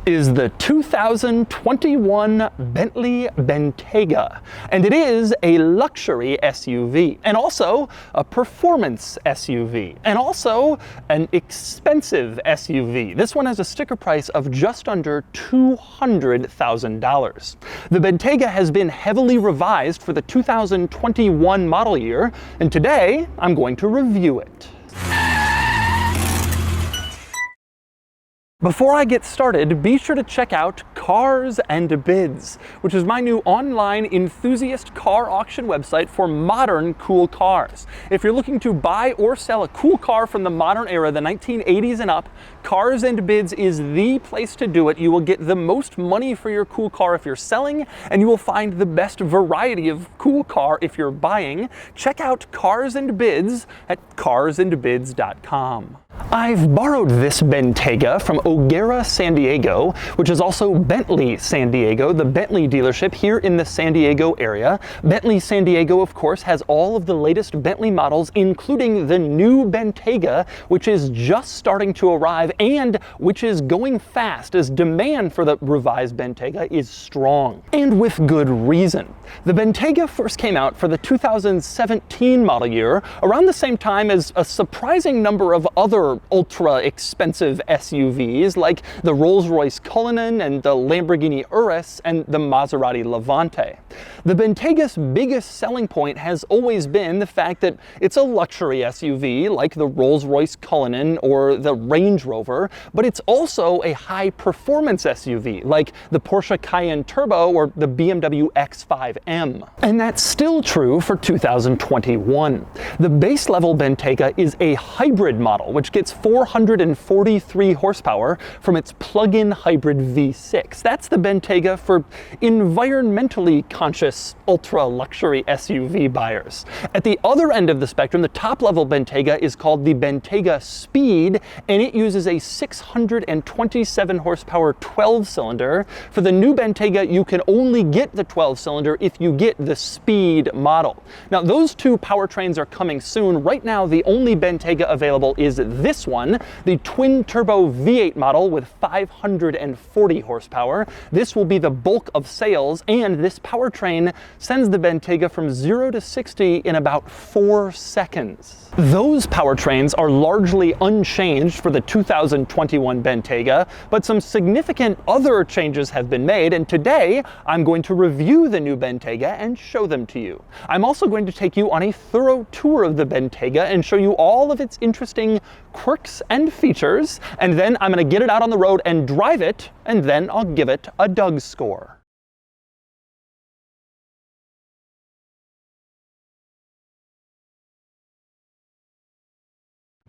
is the 2021 Bentley Bentayga, and it is a luxury SUV, and also a performance SUV, and also an expensive SUV. This one has a sticker price of just under $200,000. The Bentayga has been heavily revised for the 2021 model year, and today I'm going to review it. Before I get started, be sure to check out Cars and Bids, which is my new online enthusiast car auction website for modern cool cars. If you're looking to buy or sell a cool car from the modern era, the 1980s and up, Cars and Bids is the place to do it. You will get the most money for your cool car if you're selling, and you will find the best variety of cool car if you're buying. Check out Cars and Bids at carsandbids.com. I've borrowed this Bentayga from O'Gara San Diego, which is also Bentley San Diego, the Bentley dealership here in the San Diego area. Bentley San Diego, of course, has all of the latest Bentley models, including the new Bentayga, which is just starting to arrive and which is going fast as demand for the revised Bentayga is strong. And with good reason. The Bentayga first came out for the 2017 model year, around the same time as a surprising number of other ultra expensive SUVs like the Rolls-Royce Cullinan and the Lamborghini Urus and the Maserati Levante. The Bentayga's biggest selling point has always been the fact that it's a luxury SUV like the Rolls-Royce Cullinan or the Range Rover, but it's also a high-performance SUV like the Porsche Cayenne Turbo or the BMW X5M. And that's still true for 2021. The base-level Bentayga is a hybrid model, which gets 443 horsepower from its plug-in hybrid V6. That's the Bentayga for environmentally conscious ultra-luxury SUV buyers. At the other end of the spectrum, the top-level Bentayga is called the Bentayga Speed, and it uses a 627 horsepower 12-cylinder. For the new Bentayga, you can only get the 12-cylinder if you get the Speed model. Now, those two powertrains are coming soon. Right now, the only Bentayga available is this one, the twin-turbo V8 model with 540 horsepower. This will be the bulk of sales, and this powertrain sends the Bentayga from 0 to 60 in about 4 seconds. Those powertrains are largely unchanged for the 2021 Bentayga, but some significant other changes have been made, and today I'm going to review the new Bentayga and show them to you. I'm also going to take you on a thorough tour of the Bentayga and show you all of its interesting quirks and features, and then I'm going to get it out on the road and drive it, and then I'll give it a DOUGSCORE.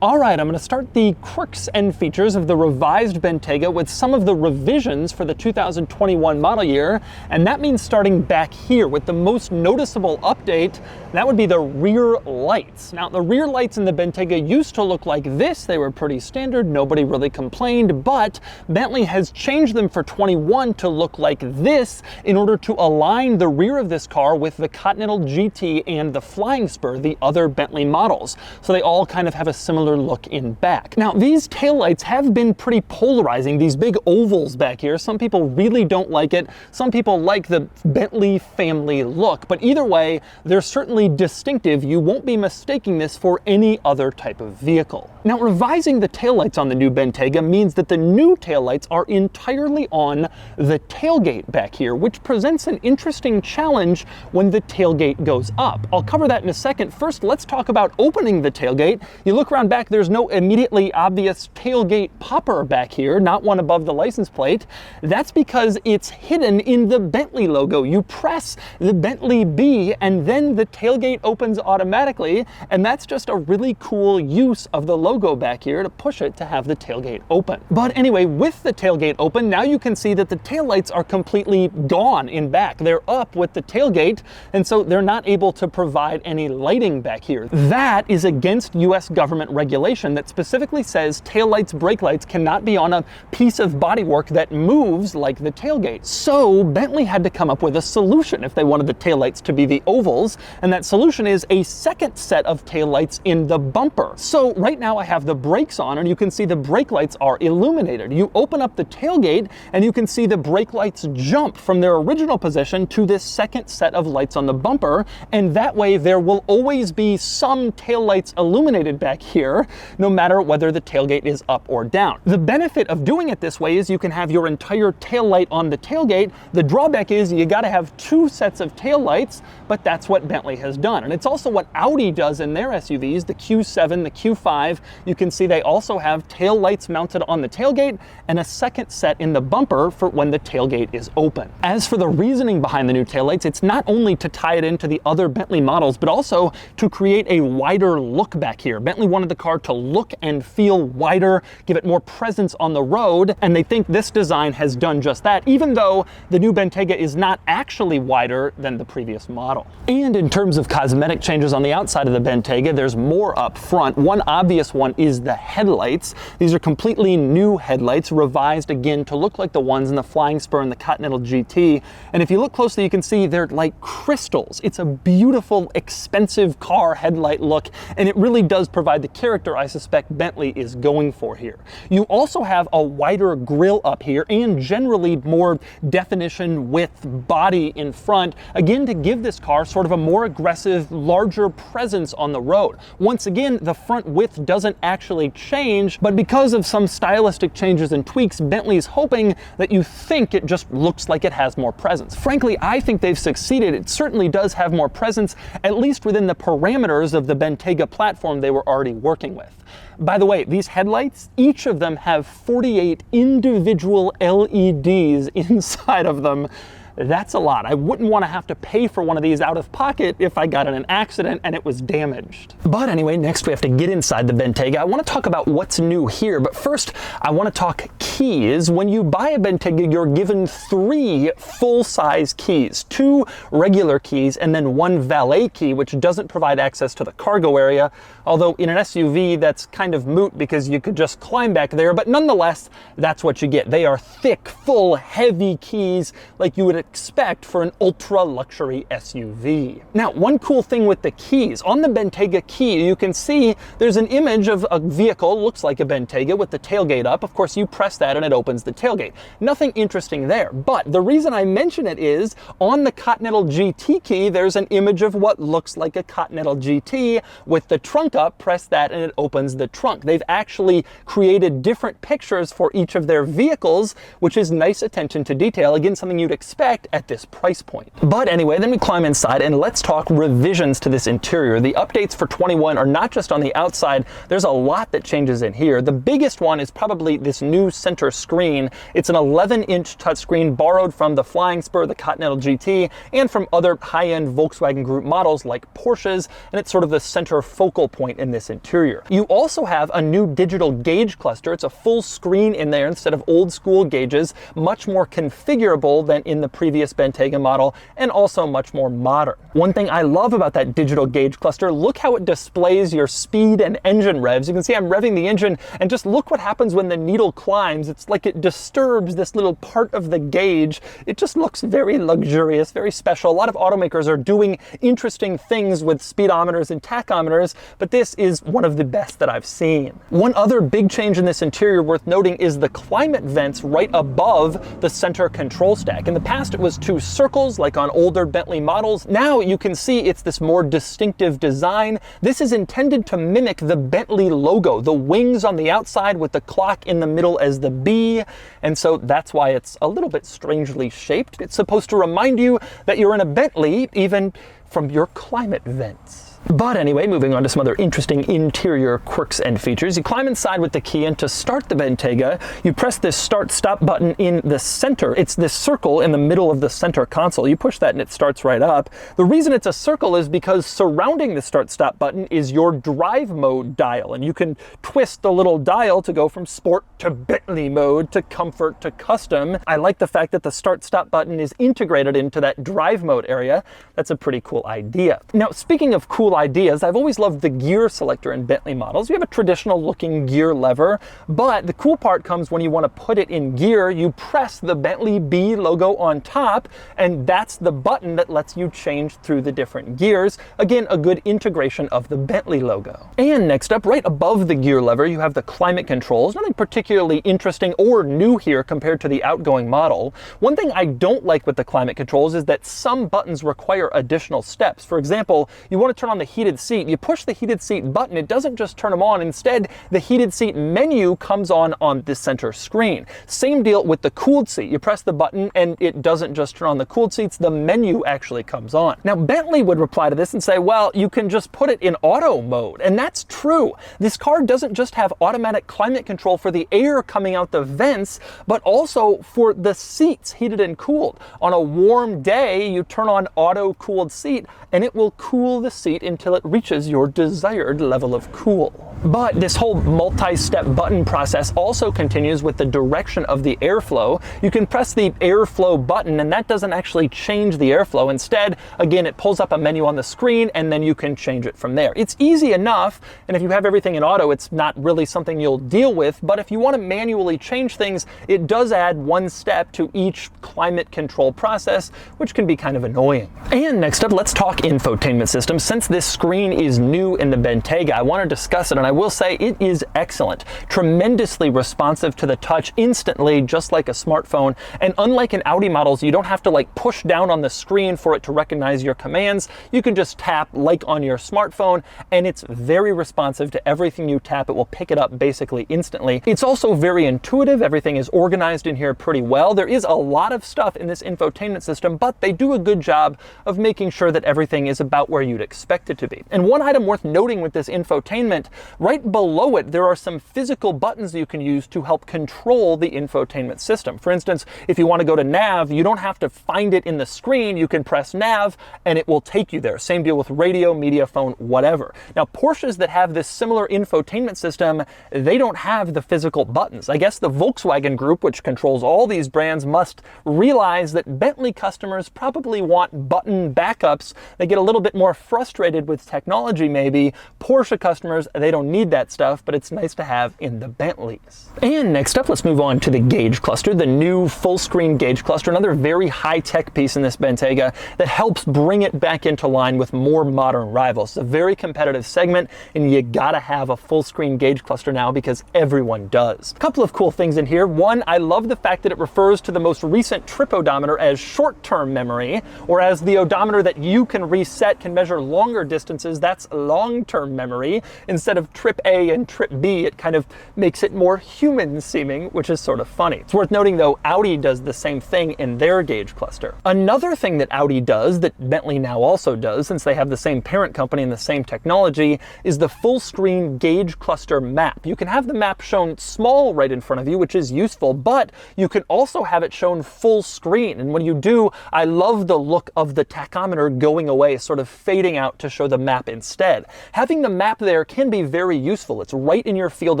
Alright, I'm going to start the quirks and features of the revised Bentayga with some of the revisions for the 2021 model year, and that means starting back here with the most noticeable update. That would be the rear lights. Now, the rear lights in the Bentayga used to look like this. They were pretty standard, nobody really complained, but Bentley has changed them for 21 to look like this in order to align the rear of this car with the Continental GT and the Flying Spur, the other Bentley models. So they all kind of have a similar look in back. Now, these taillights have been pretty polarizing, these big ovals back here. Some people really don't like it. Some people like the Bentley family look, but either way, they're certainly distinctive. You won't be mistaking this for any other type of vehicle. Now, revising the taillights on the new Bentayga means that the new taillights are entirely on the tailgate back here, which presents an interesting challenge when the tailgate goes up. I'll cover that in a second. First, let's talk about opening the tailgate. You look around back, there's no immediately obvious tailgate popper back here, not one above the license plate. That's because it's hidden in the Bentley logo. You press the Bentley B and then the tailgate opens automatically, and that's just a really cool use of the logo back here to push it to have the tailgate open. But anyway, with the tailgate open, now you can see that the taillights are completely gone in back. They're up with the tailgate, and so they're not able to provide any lighting back here. That is against US government regulations regulation that specifically says taillights, brake lights cannot be on a piece of bodywork that moves like the tailgate. So Bentley had to come up with a solution if they wanted the taillights to be the ovals, and that solution is a second set of taillights in the bumper. So right now I have the brakes on, and you can see the brake lights are illuminated. You open up the tailgate and you can see the brake lights jump from their original position to this second set of lights on the bumper, and that way there will always be some taillights illuminated back here, no matter whether the tailgate is up or down. The benefit of doing it this way is you can have your entire taillight on the tailgate. The drawback is you gotta have two sets of taillights, but that's what Bentley has done. And it's also what Audi does in their SUVs, the Q7, the Q5. You can see they also have taillights mounted on the tailgate and a second set in the bumper for when the tailgate is open. As for the reasoning behind the new taillights, it's not only to tie it into the other Bentley models, but also to create a wider look back here. Bentley wanted the car to look and feel wider, give it more presence on the road, and they think this design has done just that, even though the new Bentayga is not actually wider than the previous model. And in terms of cosmetic changes on the outside of the Bentayga, there's more up front. One obvious one is the headlights. These are completely new headlights, revised again to look like the ones in the Flying Spur and the Continental GT. And if you look closely, you can see they're like crystals. It's a beautiful, expensive car headlight look, and it really does provide the character I suspect Bentley is going for here. You also have a wider grille up here and generally more definition with body in front, again to give this car sort of a more aggressive, larger presence on the road. Once again, the front width doesn't actually change, but because of some stylistic changes and tweaks, Bentley's hoping that you think it just looks like it has more presence. Frankly, I think they've succeeded. It certainly does have more presence, at least within the parameters of the Bentayga platform they were already working with. By the way, these headlights, each of them have 48 individual LEDs inside of them. That's a lot. I wouldn't want to have to pay for one of these out of pocket if I got in an accident and it was damaged. But anyway, next we have to get inside the Bentayga. I want to talk about what's new here, but first I want to talk keys. When you buy a Bentayga, you're given 3 full-size keys, 2 regular keys, and then 1 valet key, which doesn't provide access to the cargo area. Although in an SUV, that's kind of moot because you could just climb back there, but nonetheless, that's what you get. They are thick, full, heavy keys like you would expect for an ultra luxury SUV. Now, one cool thing with the keys, on the Bentayga key, you can see there's an image of a vehicle, looks like a Bentayga with the tailgate up. Of course, you press that and it opens the tailgate. Nothing interesting there, but the reason I mention it is on the Continental GT key, there's an image of what looks like a Continental GT with the trunk up. Press that and it opens the trunk. They've actually created different pictures for each of their vehicles, which is nice attention to detail. Again, something you'd expect at this price point. But anyway, then we climb inside and let's talk revisions to this interior. The updates for 21 are not just on the outside, there's a lot that changes in here. The biggest one is probably this new center screen. It's an 11-inch touchscreen borrowed from the Flying Spur, the Continental GT, and from other high-end Volkswagen Group models like Porsches, and it's sort of the center focal point in this interior. You also have a new digital gauge cluster. It's a full screen in there instead of old school gauges, much more configurable than in the previous Bentayga model, and also much more modern. One thing I love about that digital gauge cluster, look how it displays your speed and engine revs. You can see I'm revving the engine, and just look what happens when the needle climbs. It's like it disturbs this little part of the gauge. It just looks very luxurious, very special. A lot of automakers are doing interesting things with speedometers and tachometers, but this is one of the best that I've seen. One other big change in this interior worth noting is the climate vents right above the center control stack. In the past, it was 2 circles like on older Bentley models. Now you can see it's this more distinctive design. This is intended to mimic the Bentley logo, the wings on the outside with the clock in the middle as the B, and so that's why it's a little bit strangely shaped. It's supposed to remind you that you're in a Bentley, even from your climate vents. But anyway, moving on to some other interesting interior quirks and features. You climb inside with the key, and to start the Bentayga, you press this start-stop button in the center. It's this circle in the middle of the center console. You push that and it starts right up. The reason it's a circle is because surrounding the start-stop button is your drive mode dial, and you can twist the little dial to go from sport to Bentley mode to comfort to custom. I like the fact that the start-stop button is integrated into that drive mode area. That's a pretty cool idea. Now, speaking of cool cool ideas. I've always loved the gear selector in Bentley models. You have a traditional looking gear lever, but the cool part comes when you want to put it in gear. You press the Bentley B logo on top, and that's the button that lets you change through the different gears. Again, a good integration of the Bentley logo. And next up, right above the gear lever, you have the climate controls. Nothing particularly interesting or new here compared to the outgoing model. One thing I don't like with the climate controls is that some buttons require additional steps. For example, you want to turn on the heated seat. You push the heated seat button, it doesn't just turn them on. Instead, the heated seat menu comes on the center screen. Same deal with the cooled seat. You press the button and it doesn't just turn on the cooled seats, the menu actually comes on. Now, Bentley would reply to this and say, well, you can just put it in auto mode. And that's true. This car doesn't just have automatic climate control for the air coming out the vents, but also for the seats, heated and cooled. On a warm day, you turn on auto cooled seat and it will cool the seat until it reaches your desired level of cool. But this whole multi-step button process also continues with the direction of the airflow. You can press the airflow button and that doesn't actually change the airflow. Instead, again, it pulls up a menu on the screen and then you can change it from there. It's easy enough, and if you have everything in auto, it's not really something you'll deal with, but if you want to manually change things, it does add one step to each climate control process, which can be kind of annoying. And next up, let's talk infotainment system. Since this screen is new in the Bentayga, I want to discuss it, and I will say it is excellent. Tremendously responsive to the touch instantly, just like a smartphone. And unlike in Audi models, you don't have to like push down on the screen for it to recognize your commands. You can just tap like on your smartphone, and it's very responsive to everything you tap. It will pick it up basically instantly. It's also very intuitive. Everything is organized in here pretty well. There is a lot of stuff in this infotainment system, but they do a good job of making sure that everything is about where you'd expect it to be. And one item worth noting with this infotainment, right below it, there are some physical buttons you can use to help control the infotainment system. For instance, if you want to go to nav, you don't have to find it in the screen. You can press nav and it will take you there. Same deal with radio, media, phone, whatever. Now, Porsches that have this similar infotainment system, they don't have the physical buttons. I guess the Volkswagen Group, which controls all these brands, must realize that Bentley customers probably want button backups. They get a little bit more frustrated with technology maybe. Porsche customers, they don't need that stuff, but it's nice to have in the Bentleys. And next up, let's move on to the gauge cluster, the new full screen gauge cluster, another very high-tech piece in this Bentayga that helps bring it back into line with more modern rivals. It's a very competitive segment, and you gotta have a full screen gauge cluster now because everyone does. A couple of cool things in here. One, I love the fact that it refers to the most recent trip odometer as short-term memory, whereas the odometer that you can reset can measure longer distances. That's long-term memory. Instead of trip A and trip B, it kind of makes it more human-seeming, which is sort of funny. It's worth noting, though, Audi does the same thing in their gauge cluster. Another thing that Audi does, that Bentley now also does, since they have the same parent company and the same technology, is the full-screen gauge cluster map. You can have the map shown small right in front of you, which is useful, but you can also have it shown full screen. And when you do, I love the look of the tachometer going away, sort of fading out to show the map instead. Having the map there can be very useful. It's right in your field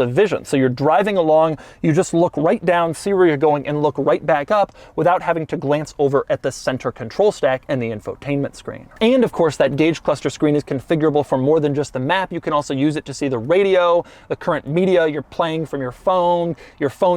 of vision. So you're driving along, you just look right down, see where you're going, and look right back up without having to glance over at the center control stack and the infotainment screen. And of course, that gauge cluster screen is configurable for more than just the map. You can also use it to see the radio, the current media you're playing from your phone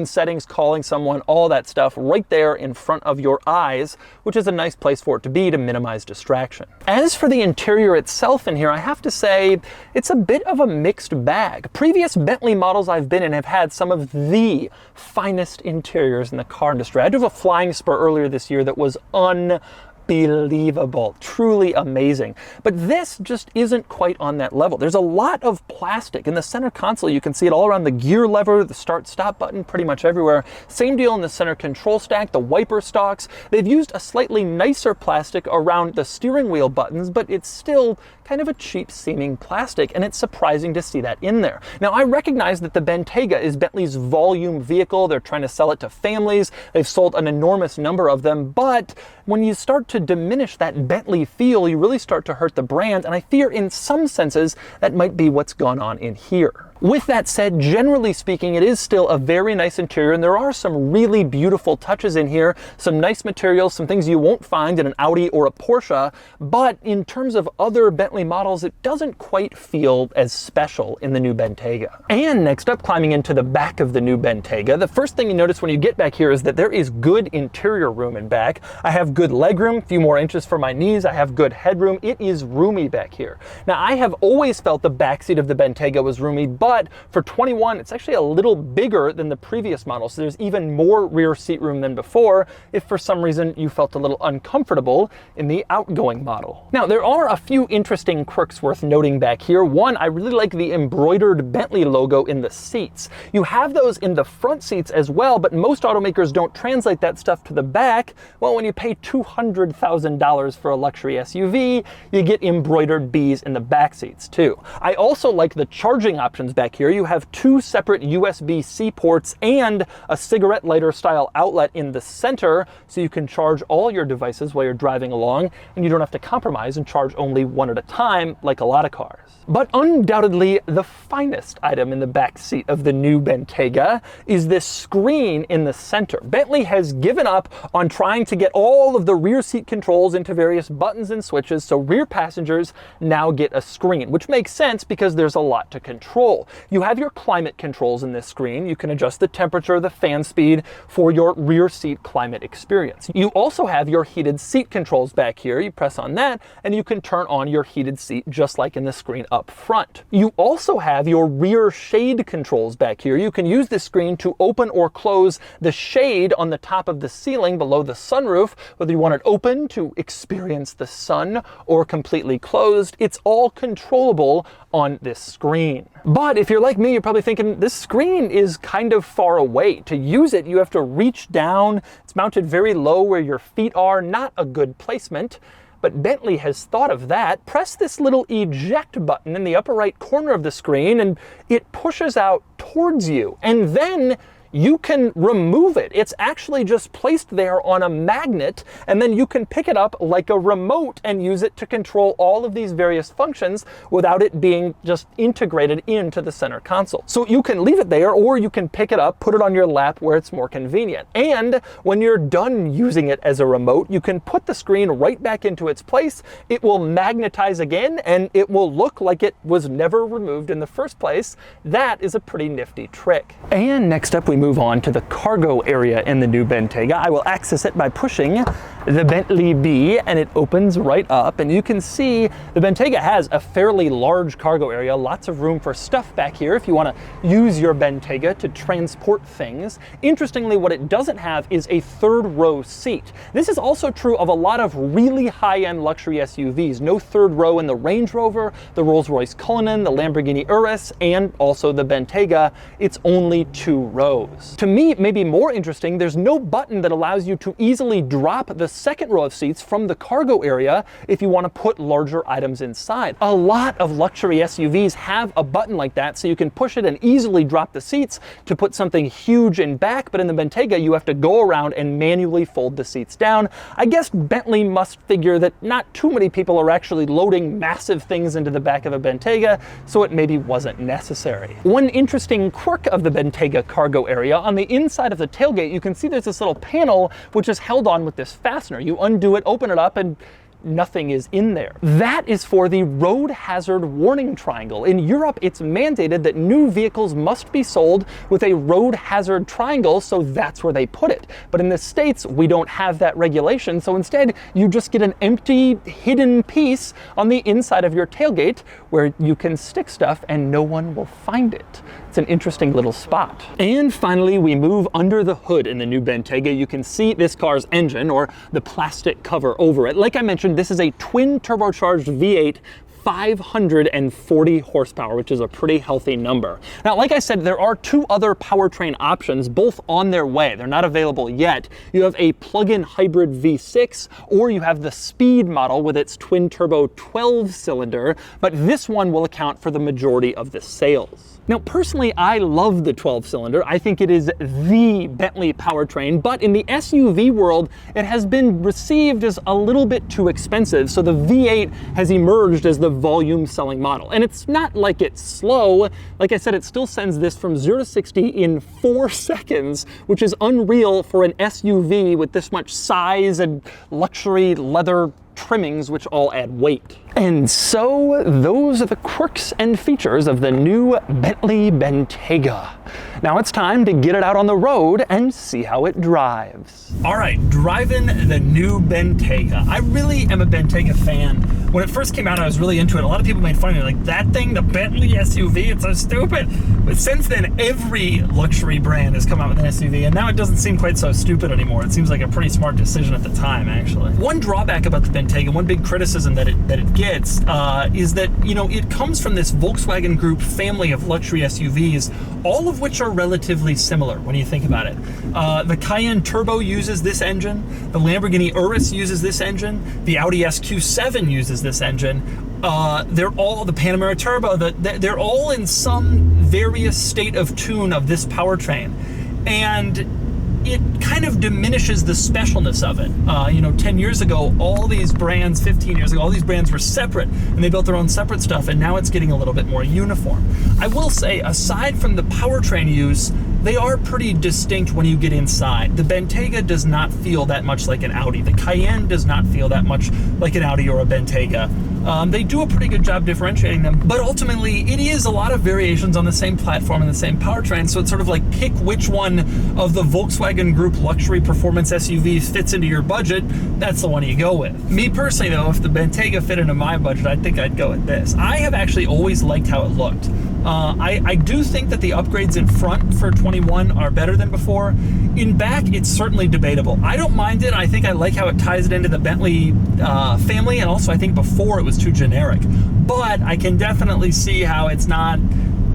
settings, calling someone, all that stuff right there in front of your eyes, which is a nice place for it to be to minimize distraction. As for the interior itself in here, I have to say it's a bit of a mixed bag. Previous Bentley models I've been in have had some of the finest interiors in the car industry. I drove a Flying Spur earlier this year that was unbelievable, truly amazing. But this just isn't quite on that level. There's a lot of plastic. In the center console, you can see it all around the gear lever, the start-stop button, pretty much everywhere. Same deal in the center control stack, the wiper stalks. They've used a slightly nicer plastic around the steering wheel buttons, but it's still kind of a cheap-seeming plastic, and it's surprising to see that in there. Now, I recognize that the Bentayga is Bentley's volume vehicle. They're trying to sell it to families. They've sold an enormous number of them, but when you start to diminish that Bentley feel, you really start to hurt the brand, and I fear in some senses that might be what's gone on in here. With that said, generally speaking, it is still a very nice interior, and there are some really beautiful touches in here, some nice materials, some things you won't find in an Audi or a Porsche, but in terms of other Bentley models, it doesn't quite feel as special in the new Bentayga. And next up, climbing into the back of the new Bentayga, the first thing you notice when you get back here is that there is good interior room in back. I have good legroom, a few more inches for my knees, I have good headroom. It is roomy back here. Now, I have always felt the backseat of the Bentayga was roomy, but for 21, it's actually a little bigger than the previous model, so there's even more rear seat room than before if for some reason you felt a little uncomfortable in the outgoing model. Now, there are a few interesting quirks worth noting back here. One, I really like the embroidered Bentley logo in the seats. You have those in the front seats as well, but most automakers don't translate that stuff to the back. Well, when you pay $200,000 for a luxury SUV, you get embroidered Bs in the back seats too. I also like the charging options back here. You have two separate USB-C ports and a cigarette lighter style outlet in the center, so you can charge all your devices while you're driving along, and you don't have to compromise and charge only one at a time like a lot of cars. But undoubtedly, the finest item in the back seat of the new Bentayga is this screen in the center. Bentley has given up on trying to get all of the rear seat controls into various buttons and switches, so rear passengers now get a screen, which makes sense because there's a lot to control. You have your climate controls in this screen. You can adjust the temperature, the fan speed for your rear seat climate experience. You also have your heated seat controls back here. You press on that and you can turn on your heated seat just like in the screen up front. You also have your rear shade controls back here. You can use this screen to open or close the shade on the top of the ceiling below the sunroof, whether you want it open to experience the sun or completely closed. It's all controllable on this screen. But if you're like me, you're probably thinking this screen is kind of far away. To use it, you have to reach down. It's mounted very low where your feet are, not a good placement. But Bentley has thought of that. Press this little eject button in the upper right corner of the screen and it pushes out towards you. And then you can remove it. It's actually just placed there on a magnet, and then you can pick it up like a remote and use it to control all of these various functions without it being just integrated into the center console. So you can leave it there, or you can pick it up, put it on your lap where it's more convenient. And when you're done using it as a remote, you can put the screen right back into its place. It will magnetize again, and it will look like it was never removed in the first place. That is a pretty nifty trick. And next up, we move on to the cargo area in the new Bentayga. I will access it by pushing the Bentley B, and it opens right up, and you can see the Bentayga has a fairly large cargo area, lots of room for stuff back here if you want to use your Bentayga to transport things. Interestingly, what it doesn't have is a third row seat. This is also true of a lot of really high-end luxury SUVs. No third row in the Range Rover, the Rolls-Royce Cullinan, the Lamborghini Urus, and also the Bentayga. It's only 2 rows. To me, maybe more interesting, there's no button that allows you to easily drop the second row of seats from the cargo area if you want to put larger items inside. A lot of luxury SUVs have a button like that, so you can push it and easily drop the seats to put something huge in back, but in the Bentayga, you have to go around and manually fold the seats down. I guess Bentley must figure that not too many people are actually loading massive things into the back of a Bentayga, so it maybe wasn't necessary. One interesting quirk of the Bentayga cargo area, on the inside of the tailgate, you can see there's this little panel which is held on with this fastener. You undo it, open it up, and nothing is in there. That is for the road hazard warning triangle. In Europe, it's mandated that new vehicles must be sold with a road hazard triangle, so that's where they put it. But in the States, we don't have that regulation, so instead, you just get an empty, hidden piece on the inside of your tailgate where you can stick stuff and no one will find it. It's an interesting little spot. And finally, we move under the hood in the new Bentayga. You can see this car's engine, or the plastic cover over it. Like I mentioned, this is a twin turbocharged V8, 540 horsepower, which is a pretty healthy number. Now, like I said, there are 2 other powertrain options, both on their way. They're not available yet. You have a plug-in hybrid V6, or you have the Speed model with its twin turbo 12-cylinder, but this one will account for the majority of the sales. Now, personally, I love the 12-cylinder. I think it is the Bentley powertrain, but in the SUV world, it has been received as a little bit too expensive, so the V8 has emerged as the volume-selling model. And it's not like it's slow. Like I said, it still sends this from 0 to 60 in 4 seconds, which is unreal for an SUV with this much size and luxury leather trimmings, which all add weight. And so those are the quirks and features of the new Bentley Bentayga. Now it's time to get it out on the road and see how it drives. All right, driving the new Bentayga. I really am a Bentayga fan. When it first came out, I was really into it. A lot of people made fun of me, like, that thing, the Bentley SUV, it's so stupid. But since then, every luxury brand has come out with an SUV, and now it doesn't seem quite so stupid anymore. It seems like a pretty smart decision at the time, actually. One drawback about the Bentayga, one big criticism that it gets, is that, you know, it comes from this Volkswagen Group family of luxury SUVs, all of which are relatively similar when you think about it. The Cayenne Turbo uses this engine, the Lamborghini Urus uses this engine, the Audi SQ7 uses this engine. They're all, the Panamera Turbo, they're all in some various state of tune of this powertrain. And it kind of diminishes the specialness of it. You know, 10 years ago, all these brands, 15 years ago, all these brands were separate and they built their own separate stuff, and now it's getting a little bit more uniform. I will say, aside from the powertrain use, they are pretty distinct when you get inside. The Bentayga does not feel that much like an Audi. The Cayenne does not feel that much like an Audi or a Bentayga. They do a pretty good job differentiating them, but ultimately it is a lot of variations on the same platform and the same powertrain, so it's sort of like pick which one of the Volkswagen Group luxury performance SUVs fits into your budget, that's the one you go with. Me personally though, if the Bentayga fit into my budget, I think I'd go with this. I have actually always liked how it looked. I do think that the upgrades in front for 21 are better than before. In back, it's certainly debatable. I don't mind it. I think I like how it ties it into the Bentley family, and also I think before it was too generic. But I can definitely see how it's not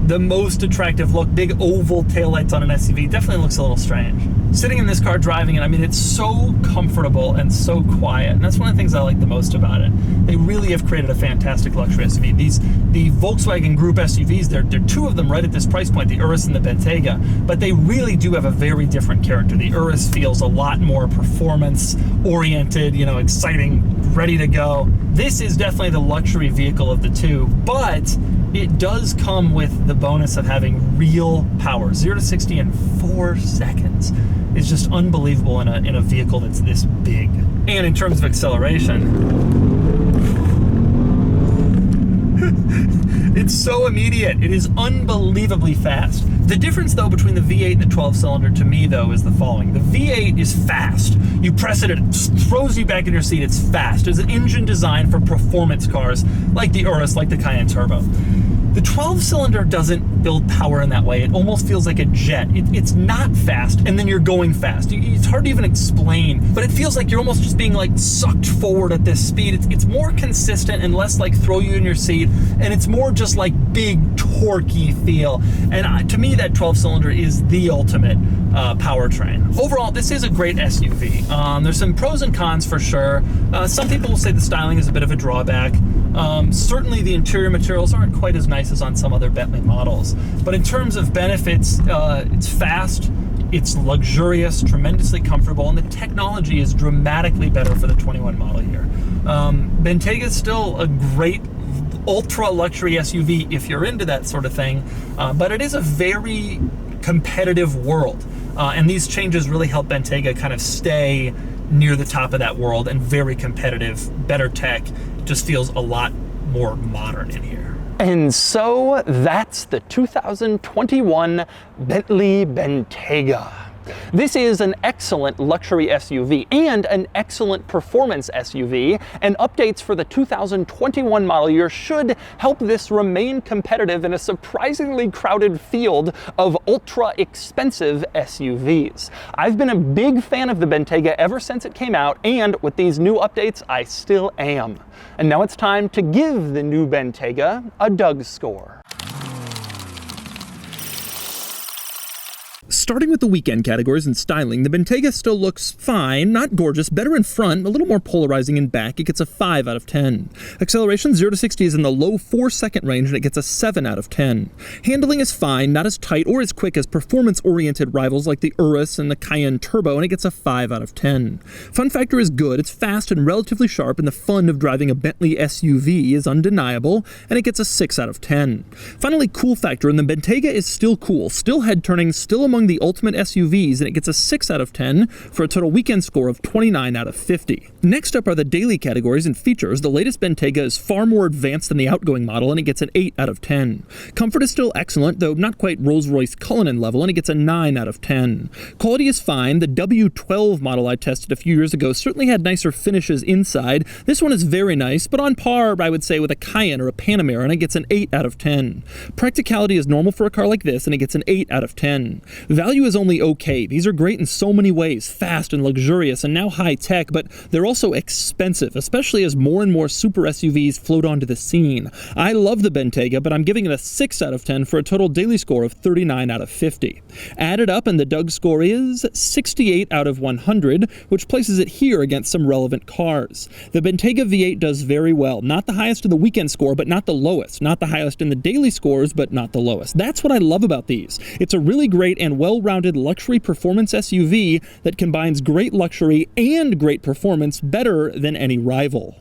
the most attractive look. Big oval taillights on an SUV definitely looks a little strange. Sitting in this car driving it, I mean, it's so comfortable and so quiet, and that's one of the things I like the most about it. They really have created a fantastic luxury SUV. The Volkswagen Group SUVs, there are two of them right at this price point, the Urus and the Bentayga, but they really do have a very different character. The Urus feels a lot more performance-oriented, you know, exciting, ready to go. This is definitely the luxury vehicle of the two, but it does come with the bonus of having real power. 0 to 60 in 4 seconds is just unbelievable in a vehicle that's this big. And in terms of acceleration, it's so immediate. It is unbelievably fast. The difference though between the V8 and the 12-cylinder to me though is the following. The V8 is fast. You press it, it throws you back in your seat. It's fast. It's an engine designed for performance cars like the Urus, like the Cayenne Turbo. The 12-cylinder doesn't build power in that way. It almost feels like a jet. It's not fast, and then you're going fast. It's hard to even explain, but it feels like you're almost just being like sucked forward at this speed. It's more consistent and less like throw you in your seat, and it's more just like big, torquey feel. And to me, that 12-cylinder is the ultimate powertrain. Overall, this is a great SUV. There's some pros and cons for sure. Some people will say the styling is a bit of a drawback. Certainly the interior materials aren't quite as nice as on some other Bentley models. But in terms of benefits, it's fast, it's luxurious, tremendously comfortable, and the technology is dramatically better for the 21 model here. Bentayga is still a great ultra luxury SUV if you're into that sort of thing, but it is a very competitive world. And these changes really help Bentayga kind of stay near the top of that world and very competitive, better tech. Just feels a lot more modern in here. And so that's the 2021 Bentley Bentayga. This is an excellent luxury SUV and an excellent performance SUV, and updates for the 2021 model year should help this remain competitive in a surprisingly crowded field of ultra-expensive SUVs. I've been a big fan of the Bentayga ever since it came out, and with these new updates, I still am. And now it's time to give the new Bentayga a DOUGSCORE. Starting with the weekend categories and styling, the Bentayga still looks fine, not gorgeous, better in front, a little more polarizing in back. It gets a 5 out of 10. Acceleration 0 to 60 is in the low 4-second range and it gets a 7 out of 10. Handling is fine, not as tight or as quick as performance-oriented rivals like the Urus and the Cayenne Turbo, and it gets a 5 out of 10. Fun factor is good, it's fast and relatively sharp, and the fun of driving a Bentley SUV is undeniable, and it gets a 6 out of 10. Finally, cool factor, and the Bentayga is still cool, still head-turning, still among the ultimate SUVs, and it gets a 6 out of 10 for a total weekend score of 29 out of 50. Next up are the daily categories and features. The latest Bentayga is far more advanced than the outgoing model, and it gets an 8 out of 10. Comfort is still excellent, though not quite Rolls-Royce Cullinan level, and it gets a 9 out of 10. Quality is fine. The W12 model I tested a few years ago certainly had nicer finishes inside. This one is very nice, but on par, I would say, with a Cayenne or a Panamera, and it gets an 8 out of 10. Practicality is normal for a car like this, and it gets an 8 out of 10. Value is only okay. These are great in so many ways, fast and luxurious and now high-tech, but they're also expensive, especially as more and more super SUVs float onto the scene. I love the Bentayga, but I'm giving it a 6 out of 10 for a total daily score of 39 out of 50. Added up, and the DOUGSCORE is 68 out of 100, which places it here against some relevant cars. The Bentayga V8 does very well. Not the highest in the weekend score, but not the lowest. Not the highest in the daily scores, but not the lowest. That's what I love about these. It's a really great and well-rounded luxury performance SUV that combines great luxury and great performance better than any rival.